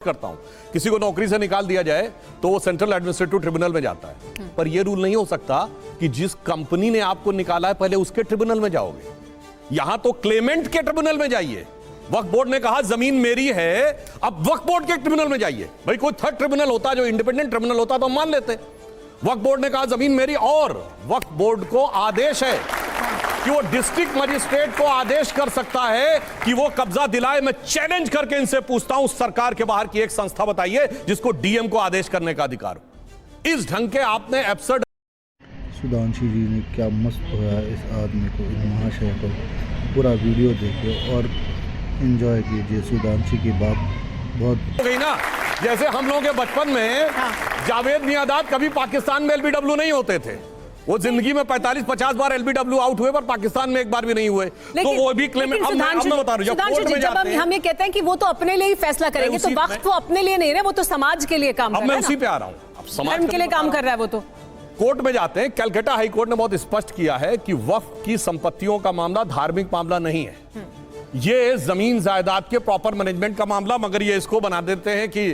करता हूं, किसी को नौकरी से निकाल दिया जाए तो वो सेंट्रल एडमिनिस्ट्रेटिव ट्रिब्यूनल में जाता है, पर ये रूल नहीं हो सकता कि जिस कंपनी ने आपको निकाला है पहले उसके ट्रिब्यूनल में जाओगे। यहां तो क्लेमेंट के ट्रिब्यूनल में जाइए। वक्फ बोर्ड ने कहा जमीन मेरी है, अब वक्फ बोर्ड के ट्रिब्यूनल में जाइए। भाई कोई थर्ड ट्रिब्यूनल होता, जो इंडिपेंडेंट ट्रिब्यूनल होता तो हम मान लेते। वक्फ बोर्ड ने कहा जमीन मेरी, और वक्फ बोर्ड को आदेश है कि वो डिस्ट्रिक्ट मजिस्ट्रेट को आदेश कर सकता है कि वो कब्जा दिलाए। मैं चैलेंज करके इनसे पूछता हूं, सरकार के बाहर की एक संस्था बताइए जिसको डीएम को आदेश करने का अधिकार हो। इस ढंग के आपने एब्सर्ड। सुधांशु जी ने क्या मस्त होया इस आदमी को, इस महाशय को। पूरा वीडियो देखिए और एंजॉय कीजिए। सुधांशु की बात बहुत हो गई ना, जैसे हम लोगों के बचपन में जावेद मियादाद कभी पाकिस्तान में एलबीडब्ल्यू नहीं होते थे। वो जिंदगी में 45-50 बार एलबीडब्ल्यू आउट हुए, पर पाकिस्तान में एक बार भी नहीं हुए। तो वो भी क्लेम। अब मैं बता रहा हूं, जब हम ये कहते हैं कि वो तो अपने लिए ही फैसला करेंगे, तो वक्त वो अपने लिए नहीं रहे, वो तो समाज के लिए काम कर रहा है। अब मैं उसी पे आ रहा हूं, समाज के लिए काम कर रहा है। वो तो कोर्ट में जाते हैं। कलकत्ता हाई कोर्ट ने बहुत स्पष्ट किया है कि वक्फ की संपत्तियों का मामला धार्मिक मामला नहीं है, ये जमीन जायदाद के प्रॉपर मैनेजमेंट का मामला, मगर ये इसको बना देते हैं कि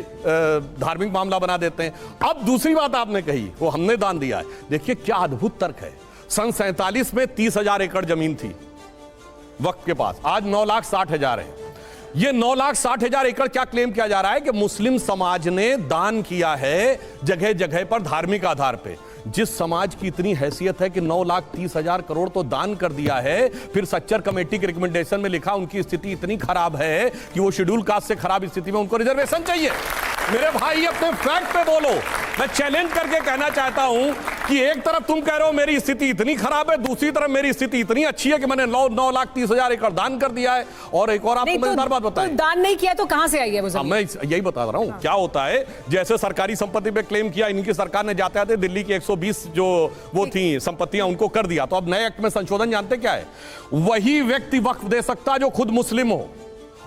धार्मिक मामला बना देते हैं। अब दूसरी बात आपने कही, वो हमने दान दिया है। देखिए क्या अद्भुत तर्क है। सन 47 में 30,000 एकड़ जमीन थी वक्फ के पास, आज 9,60,000 है। ये 9,60,000 एकड़ क्या क्लेम किया जा रहा है कि मुस्लिम समाज ने दान किया है जगह जगह पर धार्मिक आधार पे। जिस समाज की इतनी हैसियत है कि 9,30,000 करोड़ तो दान कर दिया है, फिर सच्चर कमेटी के रिकमेंडेशन में लिखा उनकी स्थिति इतनी खराब है कि वो शेड्यूल कास्ट से खराब स्थिति में उनको रिजर्वेशन चाहिए। मेरे भाई अपने फैक्ट पे बोलो। मैं चैलेंज करके कहना चाहता हूं कि एक तरफ तुम कह रहे हो मेरी स्थिति इतनी खराब है, दूसरी तरफ मेरी स्थिति इतनी अच्छी है कि मैंने 9,30,000 एकड़ दान कर दिया है। और एक और आपको मजेदार बात बताएं, तो दान नहीं किया तो कहां से आई है वो जमीन? मैं यही बता रहा हूं। क्या होता है, जैसे सरकारी संपत्ति पे क्लेम किया, इनकी सरकार ने जाते आते दिल्ली की 120 जो वो थी संपत्तियां उनको कर दिया। तो अब नए एक्ट में संशोधन जानते क्या है, वही व्यक्ति वक्फ दे सकता जो खुद मुस्लिम हो,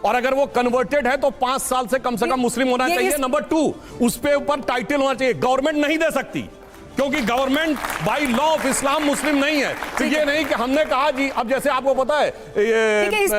और अगर वो कन्वर्टेड है तो 5 साल से कम मुस्लिम होना चाहिए। नंबर 2, उस पे ऊपर टाइटल होना चाहिए। गवर्नमेंट नहीं दे सकती क्योंकि government by law of Islam Muslim नहीं है। तो ये नहीं कि हमने कहा जी, अब जैसे आपको पता है इस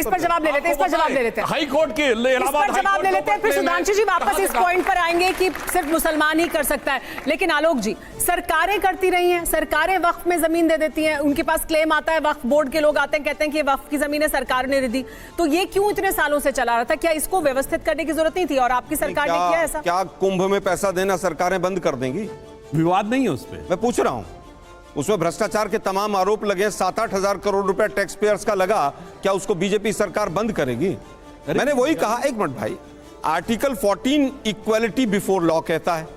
पर जवाब ले लेते हैं, इस पर जवाब ले लेते हैं, हाई कोर्ट के इलाहाबाद जवाब ले लेते हैं। फिर सुधांशु जी वापस इस पॉइंट पर आएंगे कि सिर्फ मुसलमान ही कर सकता है। लेकिन आलोक जी, सरकारें करती रही हैं, सरकारें वक्फ में जमीन दे देती हैं, उनके पास क्लेम आता है, वक्फ बोर्ड के लोग आते हैं, कहते हैं कि वक्फ की जमीन है, सरकार ने दे दी। तो ये क्यों इतने सालों से चला रहा था? क्या इसको व्यवस्थित करने की जरूरत नहीं थी? और आपकी सरकार ने किया ऐसा? क्या कुंभ में पैसा देना सरकारें बंद कर देंगी? विवाद नहीं है उस पे, मैं पूछ रहा हूं। उसमें भ्रष्टाचार के तमाम आरोप लगे, 7-8 हजार करोड़ रुपए टैक्स पेयर्स का लगा, क्या उसको बीजेपी सरकार बंद करेगी? मैंने वही कहा। एक मिनट भाई, आर्टिकल 14 इक्वालिटी बिफोर लॉ कहता है।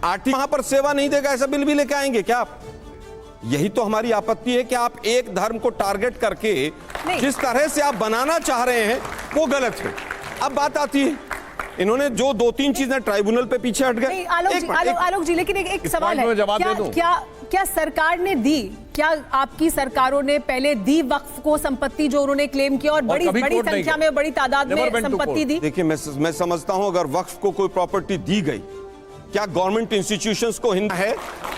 वहां पर सेवा नहीं देगा ऐसा बिल भी लेके आएंगे क्या आप? यही तो हमारी आपत्ति है कि आप एक धर्म को टारगेट करके जिस तरह से आप बनाना चाह रहे हैं वो गलत है। अब बात आती है, इन्होंने जो 2-3 चीजें ट्राइब्यूनल पे पीछे हट गए। आलोक जी, लेकिन एक सवाल है, क्या सरकार ने दी, क्या आपकी सरकारों ने पहले दी वक्फ को संपत्ति जो उन्होंने क्लेम किया, और बड़ी संख्या में, बड़ी तादाद में संपत्ति दी? देखिए मैं समझता हूं अगर वक्फ को कोई प्रॉपर्टी दी गई, क्या गवर्नमेंट इंस्टीट्यूशंस को हिंद है?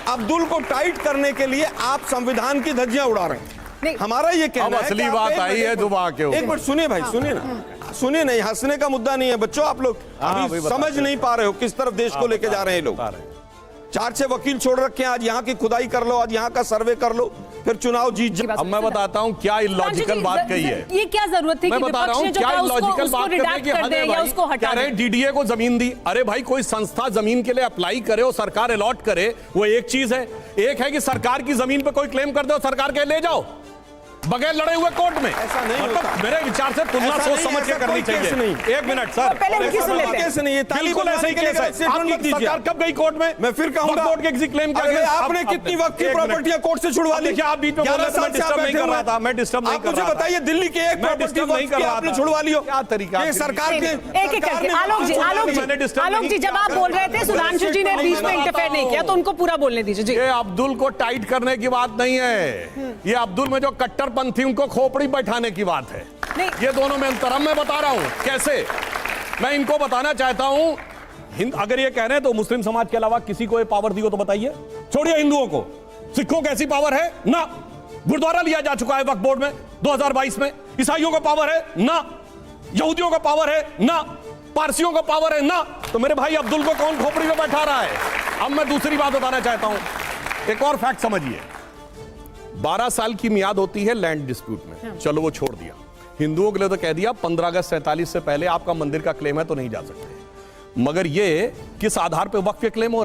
अब्दुल को टाइट करने के लिए आप संविधान की धज्जियां उड़ा रहे हैं। हमारा ये कहना है, असली बात आई है दुबा के। एक मिनट सुनिए भाई, सुनिए ना, सुनिए नहीं, हंसने का मुद्दा नहीं है बच्चों। आप लोग अभी समझ नहीं पा रहे हो किस तरफ देश को लेके जा रहे हैं लोग। 4-6 वकील छोड़ रखे हैं, आज यहाँ की खुदाई कर लो, आज यहाँ का सर्वे कर लो, फिर चुनाव जीत जाओ। अब मैं बताता हूँ क्या इलॉजिकल बात कही है। ये क्या जरूरत थी? मैं बता रहा हूँ क्या इलॉजिकल बात करने की हद है भाई। कह रहे डीडीए को जमीन दी। अरे भाई, कोई संस्था जमीन के लिए अप्लाई करे और सरकार अलॉट करे, वो एक चीज है। एक है कि सरकार की जमीन पे कोई क्लेम कर दे और सरकार के ले जाओ बगैर लड़े हुए कोर्ट में। ऐसा नहीं मतलब मेरे विचार से तुलना सोच समझ के करनी चाहिए। एक मिनट सर, बिल्कुल ऐसे ही केस है। सरकार कब गई कोर्ट में? मैं फिर कहूंगा, कोर्ट के किसी क्लेम के आपने कितनी वक्त की प्रॉपर्टियां कोर्ट से छुड़वा ली? आप बीच में बोल रहे थे, मैं डिस्टर्ब नहीं कर रहा था। मैं डिस्टर्ब नहीं कर रहा था। मुझे बताइए, दिल्ली की एक प्रॉपर्टी आपने छुड़वा ली हो? क्या तरीका है एक सरकार एक करके? आलोक जी, जब आप बोल रहे थे सुधांशु जी ने बीच में इंटरफेयर नहीं किया, तो उनको पूरा बोलने दीजिए। ये अब्दुल को टाइट करने की बात नहीं है, ये अब्दुल में जो कट्टरपंथी उनको खोपड़ी बैठाने की बात है। ये दोनों में अंतर मैं बता रहा हूं कैसे। मैं इनको बताना चाहता हूं, अगर ये कह रहे हैं तो मुस्लिम समाज के अलावा किसी को ये पावर दी हो तो बताइए। छोड़िए हिंदुओं को, सिखों को ऐसी पावर है ना? गुरुद्वारा लिया जा चुका है वक्फ बोर्ड में 2022 में। ईसाइयों का पावर है ना? यहूदियों का पावर है ना? पारसियों को पावर है ना, तो मेरे भाई अब्दुल को कौन खोपड़ी में बैठा रहा है। अब मैं दूसरी बात बताना चाहता हूं, एक और फैक्ट समझिए। 12 साल की मियाद होती है लैंड डिस्प्यूट में, चलो वो छोड़ दिया। हिंदुओं के लिए तो कह दिया 15 अगस्त 47 से पहले आपका मंदिर का क्लेम है तो नहीं जा सकते। मगर ये किस आधार पे वक्फ के क्लेम हो